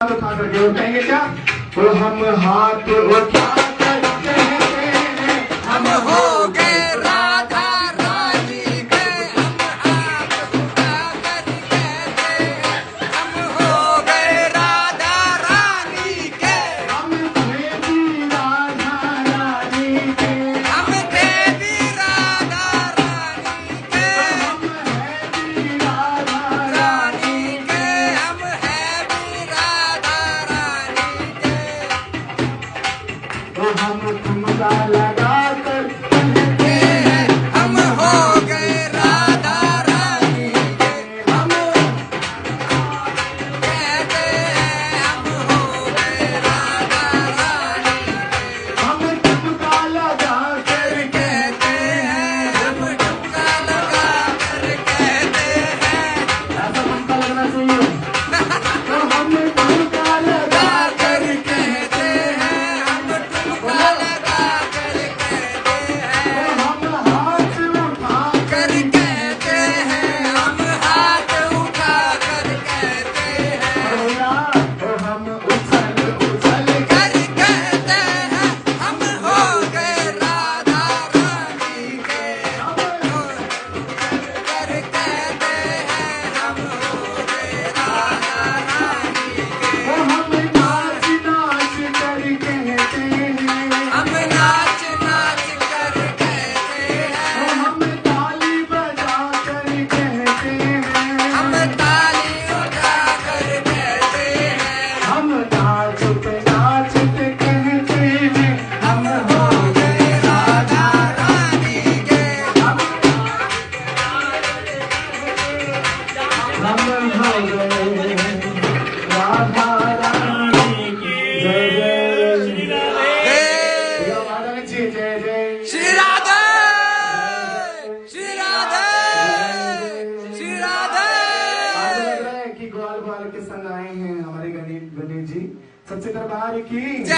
उठा करके वो कहेंगे क्या? वो हम हाथ उठा करके हम हो गए राधा रानी के, हम हाथ उठा कर कहते हैं हम हो गए राधा रानी के, हम थे भी राधा रानी के, हम थे भी राधा रानी के, हम है भी राधा रानी के, हम है भी राधा रानी के। वो हम ठुमका लगा कर कहते हैं हम हो गए राधा रानी के, हम कहते हैं हम हो गए राधा रानी के। हम ठुमका लगा कर कहते हैं हम ठुमका लगा कर कहते हैं ऐसा ठुमका लगना चाहिए। तो हम ठुमका लगा गा कर कहते हैं हम ठुमका लगा कर कहते हैं हम हाथ उठा कर कहते हैं हम हाथ उठा कर कहते हैं भैया तो हम उछल उछल कर कहते हैं हम हो गए राधा रानी के, कर कहते हैं हम हो गए राधा रानी के। वो हम नाच नाच कर कहते हैं हम नाच नाच कर कहते हैं वो हम ताली बजा कर कहते हैं हम ताली उठा कर कहते हैं हम नाचते नाचते कहते हैं हम हो गए राधा रानी के, हम हो गए राधा रानी की जय जय जय राधा जी जय जय श्री राधे, श्री राधे, श्री राधे। आज लग रहा है कि ग्वाल ग्वाल के संग आए हैं हमारे गणेश जी। सबसे दरबार की जय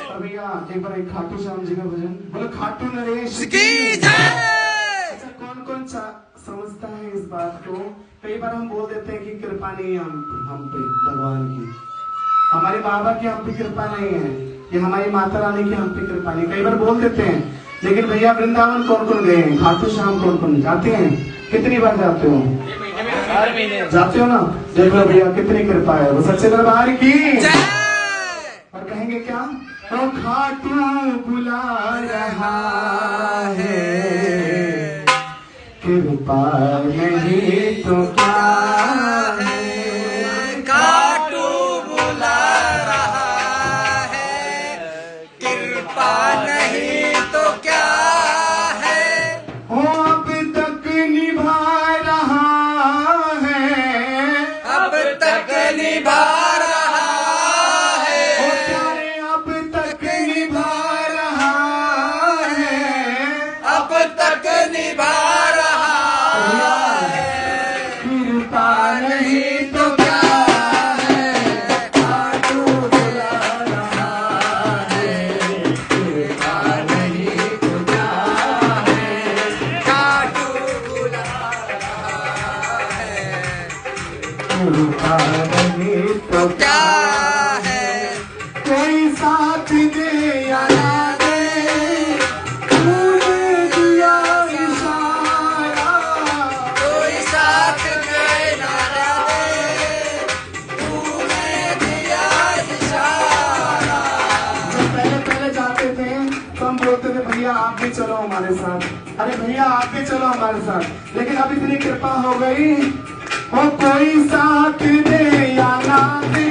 और भैया एक बार एक खाटू श्याम जी का भजन बोलो। खाटू नरेश की जय। अच्छा कौन कौन समझता है इस बात को? कई बार हम बोल देते हैं कि कृपा नहीं है हम पे भगवान की, हमारे बाबा की हम पे कृपा नहीं है, ये हमारी माता रानी की हम पे कृपा नहीं, कई बार बोल देते हैं। लेकिन भैया वृंदावन कौन कौन गए हैं? खाटू श्याम कौन कौन जाते हैं? कितनी बार जाते हो? जाते हो ना? देख लो भैया कितनी कृपा है। वो सच्चे दरबार की जय और कहेंगे क्या? तो खाटू बुला रहा है, कृपा नहीं तो क्या है? खाटू बुला रहा है, कृपा नहीं तो क्या है। वो अब तक निभा रहा है, अब तक निभा रहा वो है, प्यारे अब तक निभा रहा है, अब तक निभा रहा है। कृपा नहीं तो क्या है? खाटू बुला रहा है, कृपा नहीं तो क्या है। खाटू बुला रहा है, कृपा नहीं तो क्या है? कोई साथ दे या ना दे, तूने दिया इशारा, कोई साथ दे ना दे, तूने दिया इशारा। जब पहले पहले जाते थे तो हम बोलते थे भैया आप भी चलो हमारे साथ, अरे भैया आप भी चलो हमारे साथ। लेकिन अब इतनी कृपा हो गई, वो कोई साथ दे या ना दे,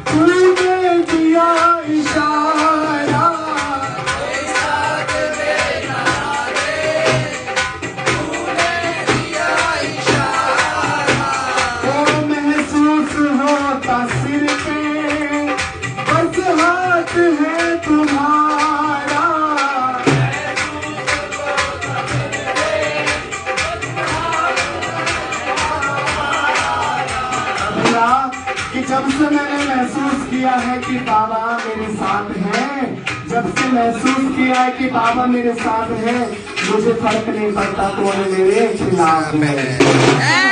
तूने दिया इशारा, कोई साथ दे ना दे, तूने दिया इशारा। वो महसूस होता सिर पे, बस हाथ है तुम्हारा, भैया कि जब से मैंने महसूस किया है कि बाबा मेरे साथ हैं, जब से महसूस किया है कि बाबा मेरे साथ हैं, मुझे फर्क नहीं पड़ता कौन मेरे खिलाफ है।